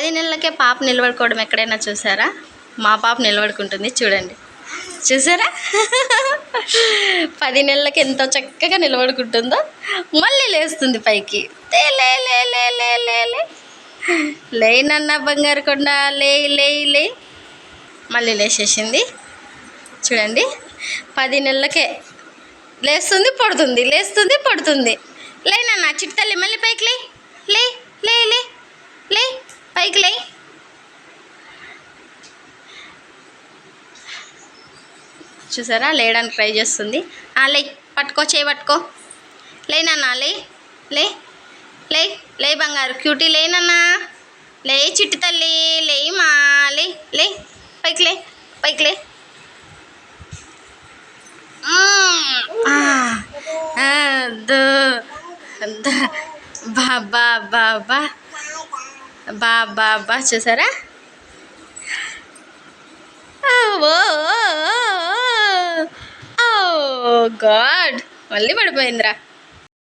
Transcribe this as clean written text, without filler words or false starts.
10 నెలలకే పాప నిలబడుకోవడం ఎక్కడైనా చూసారా? మా పాప నిలబడుకుంటుంది చూడండి. చూసారా? 10 నెలలకి ఎంతో చక్కగా నిలబడుకుంటుందో. మళ్ళీ లేస్తుంది పైకి. లే లే లే లే లే లే లేనన్న బంగారు కొండ లే లే లే. మళ్ళీ లేచేసింది చూడండి. 10 నెలలకే లేస్తుంది పడుతుంది, లేస్తుంది పడుతుంది. లేనన్న చిట్టల్లి మళ్ళీ పైకి లే లే లే లే లే పైకి లే. చూసారా? లేయడానికి ట్రై చేస్తుంది. లే పట్టుకో, చేయి పట్టుకో. లేనన్నా లే లే లే లే బంగారు క్యూటీ లేనన్నా లే చిట్టి తల్లి లేమా లే లే పైకి లే పైకి లే. బాబా బాబా బాబా బా. చూసారా? ఓ గాడ్ మళ్ళీ పడిపోయిందిరా.